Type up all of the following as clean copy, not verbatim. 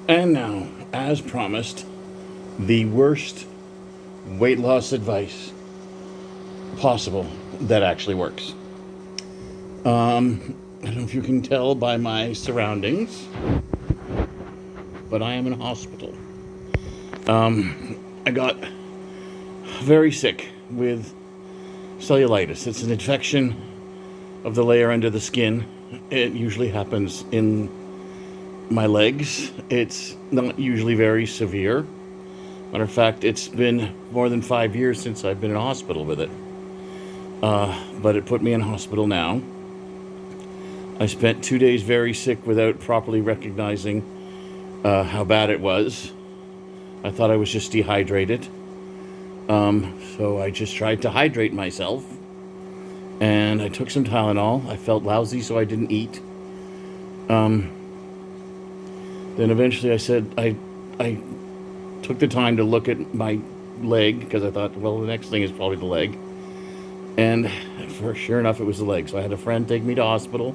And now, as promised, the worst weight loss advice possible that actually works. I don't know if you can tell by my surroundings, but I am in a hospital. I got very sick with cellulitis. It's an infection of the layer under the skin. It usually happens in my legs. It's not usually very severe. Matter of fact, it's been more than 5 years since I've been in hospital with it. But it put me in hospital now. I spent 2 days very sick without properly recognizing how bad it was. I thought I was just dehydrated. So I just tried to hydrate myself. And I took some Tylenol. I felt lousy, so I didn't eat. Then eventually I said, I took the time to look at my leg, because I thought, well, the next thing is probably the leg. And sure enough, it was the leg. So I had a friend take me to hospital.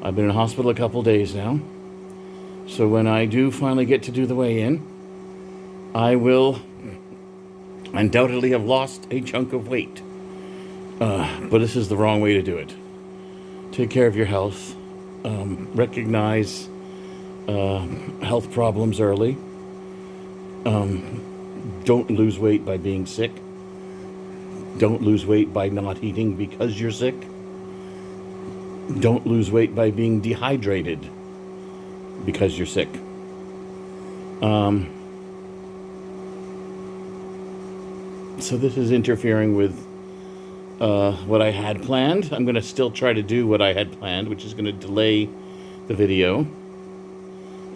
I've been in hospital a couple days now. So when I do finally get to do the weigh-in, I will undoubtedly have lost a chunk of weight. But this is the wrong way to do it. Take care of your health. Recognize health problems early. Don't lose weight by being sick. Don't lose weight by not eating because you're sick. Don't lose weight by being dehydrated because you're sick. So this is interfering with what I had planned. I'm going to still try to do what I had planned, which is going to delay the video.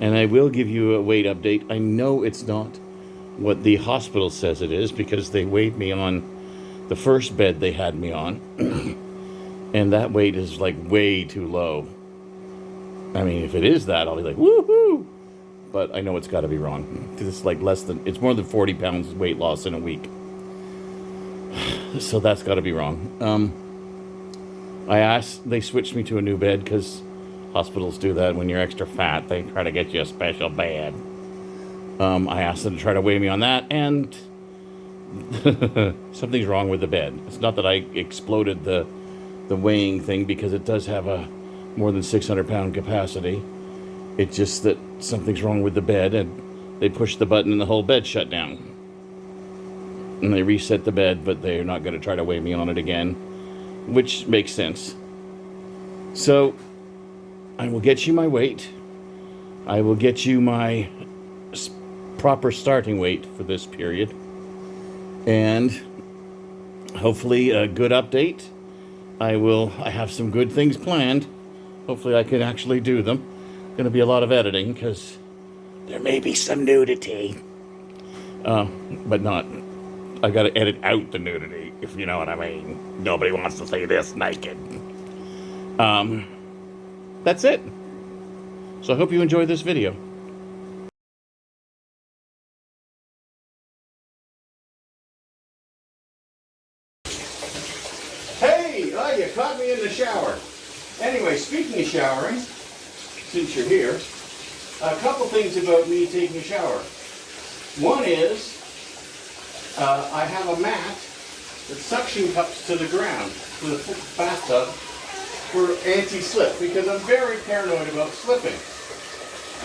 And I will give you a weight update. I know it's not what the hospital says it is, because they weighed me on the first bed they had me on. And that weight is like way too low. I mean, if it is that, I'll be like, woohoo! But I know it's got to be wrong. It's like it's more than 40 pounds weight loss in a week. So that's got to be wrong. They switched me to a new bed, because hospitals do that when you're extra fat. They try to get you a special bed. I asked them to try to weigh me on that, and something's wrong with the bed. It's not that I exploded the weighing thing, because it does have a more than 600-pound capacity. It's just that something's wrong with the bed, and they pushed the button and the whole bed shut down. And they reset the bed, but they're not going to try to weigh me on it again, which makes sense. So I will get you my weight. I will get you my proper starting weight for this period. And hopefully a good update. I have some good things planned. Hopefully I can actually do them. Going to be a lot of editing, because there may be some nudity. But not. I got to edit out the nudity, if you know what I mean. Nobody wants to see this naked. That's it. So I hope you enjoy this video. Hey, you caught me in the shower. Anyway, speaking of showering, since you're here, a couple things about me taking a shower. One is, I have a mat that suction cups to the ground for the bathtub for anti-slip, because I'm very paranoid about slipping.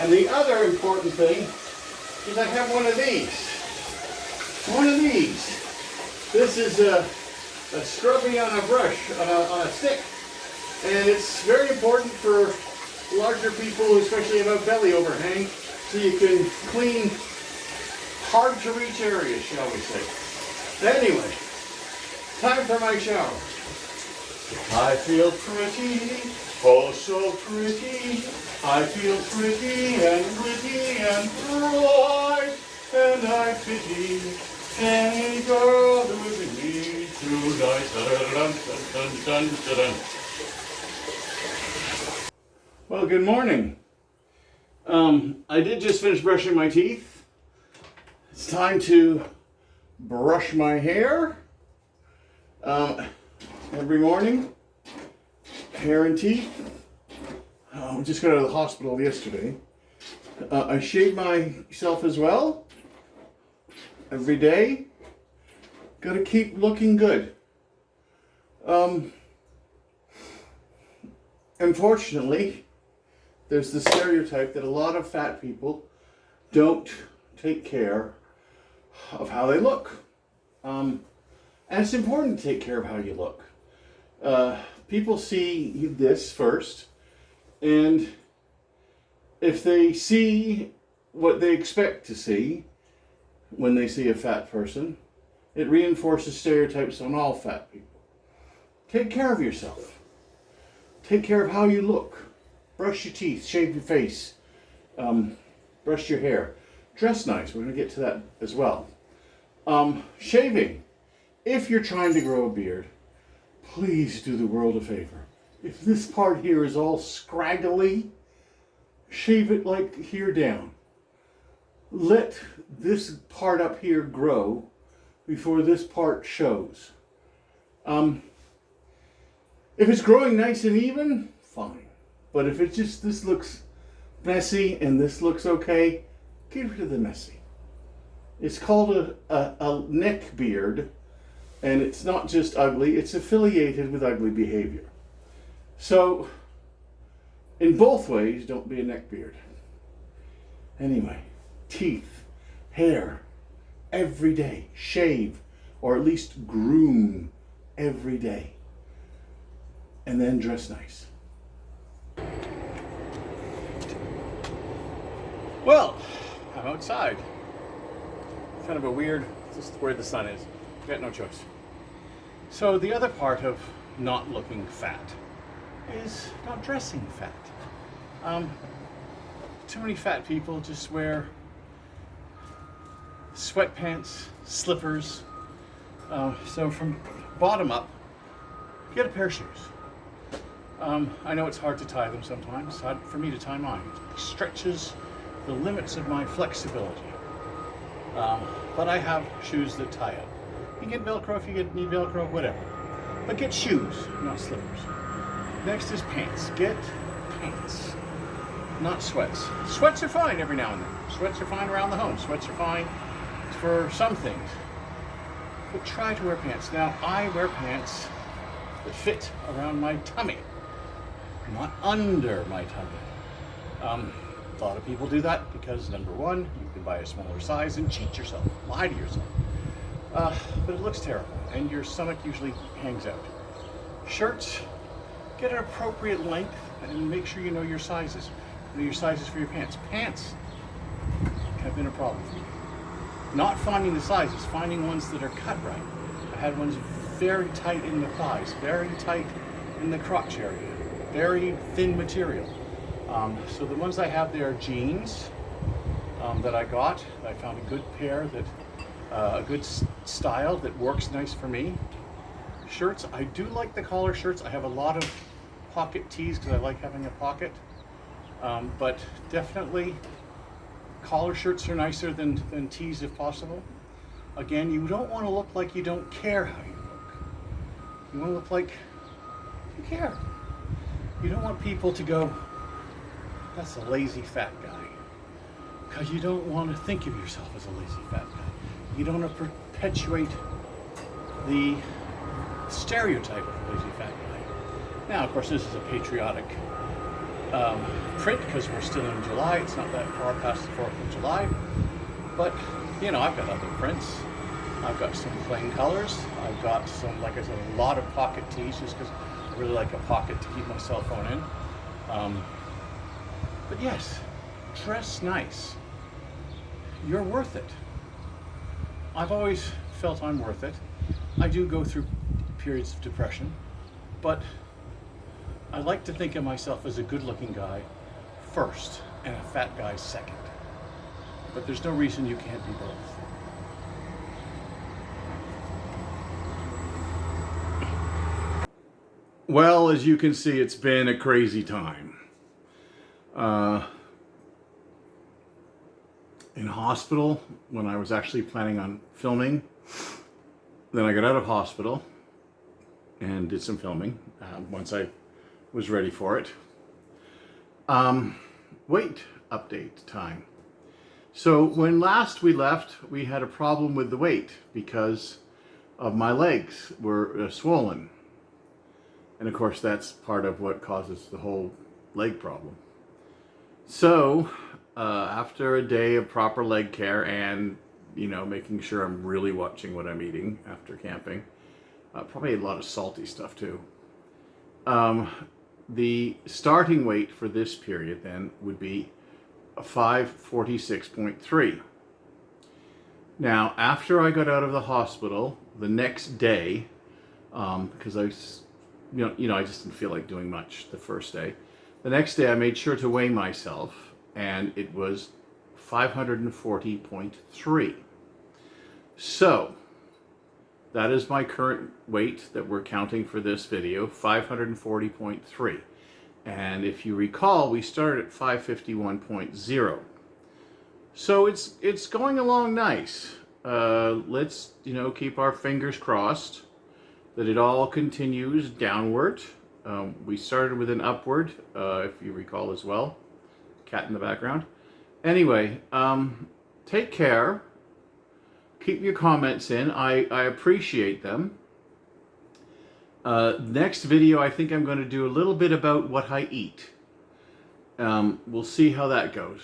And the other important thing is I have one of these. One of these. This is a scrubbing on a brush, on a stick. And it's very important for larger people, especially about belly overhang, so you can clean hard to reach areas, shall we say. Anyway, time for my shower. I feel pretty, oh so pretty. I feel pretty and pretty and bright, and I pity any girl who is in me tonight. Dun, dun, dun, dun, dun. Well, good morning. I did just finish brushing my teeth. It's time to brush my hair. Every morning, hair and teeth. I just got out of the hospital yesterday. I shave myself as well every day. Gotta keep looking good. Unfortunately, there's the stereotype that a lot of fat people don't take care of how they look. And it's important to take care of how you look. People see this first, and if they see what they expect to see when they see a fat person, it reinforces stereotypes on all fat people. Take care of yourself. Take care of how you look. Brush your teeth, shave your face, brush your hair. Dress nice, we're going to get to that as well. Shaving. If you're trying to grow a beard, please do the world a favor. If this part here is all scraggly, shave it like here down. Let this part up here grow before this part shows. If it's growing nice and even, fine. But if it's just, this looks messy and this looks okay, get rid of the messy. It's called a neck beard, and it's not just ugly, it's affiliated with ugly behavior. So, in both ways, don't be a neck beard. Anyway, teeth, hair, every day. Shave, or at least groom every day. And then dress nice. Well, I'm outside. It's kind of a weird, just where the sun is. You got no choice. So the other part of not looking fat is not dressing fat. Too many fat people just wear sweatpants, slippers. So from bottom up, get a pair of shoes. I know it's hard to tie them sometimes. It's hard for me to tie mine. It stretches the limits of my flexibility. But I have shoes that tie up. You can get Velcro if you need Velcro, whatever. But get shoes, not slippers. Next is pants. Get pants, not sweats. Sweats are fine every now and then. Sweats are fine around the home. Sweats are fine for some things. But try to wear pants. Now, I wear pants that fit around my tummy, not under my tummy. A lot of people do that because, number one, you can buy a smaller size and cheat yourself, lie to yourself. But it looks terrible, and your stomach usually hangs out. Shirts, get an appropriate length and make sure you know your sizes. Know your sizes for your pants. Pants have been a problem for me. Not finding the sizes, finding ones that are cut right. I had ones very tight in the thighs, very tight in the crotch area, very thin material. So the ones I have there are jeans that I got. I found a good pair that, a good style that works nice for me. Shirts, I do like the collar shirts. I have a lot of pocket tees because I like having a pocket. But definitely collar shirts are nicer than tees if possible. Again, you don't want to look like you don't care how you look. You want to look like you care. You don't want people to go, that's a lazy fat guy. Because you don't want to think of yourself as a lazy fat guy. You don't want to perpetuate the stereotype of a lazy fat guy. Now, of course, this is a patriotic print because we're still in July. It's not that far past the 4th of July. But, you know, I've got other prints. I've got some plain colors. I've got some, like I said, a lot of pocket tees just because I really like a pocket to keep my cell phone in. But yes, dress nice. You're worth it. I've always felt I'm worth it. I do go through periods of depression, but I like to think of myself as a good-looking guy first and a fat guy second. But there's no reason you can't be both. Well, as you can see, it's been a crazy time. In hospital, when I was actually planning on filming, then I got out of hospital and did some filming once I was ready for it. Weight update time. So when last we left, we had a problem with the weight because of my legs were swollen. And of course, that's part of what causes the whole leg problem. So after a day of proper leg care and, making sure I'm really watching what I'm eating after camping, probably a lot of salty stuff too. The starting weight for this period then would be a 546.3. Now, after I got out of the hospital, the next day, because I just didn't feel like doing much the first day. The next day I made sure to weigh myself, and it was 540.3. So, that is my current weight that we're counting for this video, 540.3. And if you recall, we started at 551.0. So it's going along nice. Let's keep our fingers crossed that it all continues downward. We started with an upward, if you recall as well. Cat in the background. Anyway, take care. Keep your comments in. I appreciate them. Next video, I think I'm going to do a little bit about what I eat. We'll see how that goes.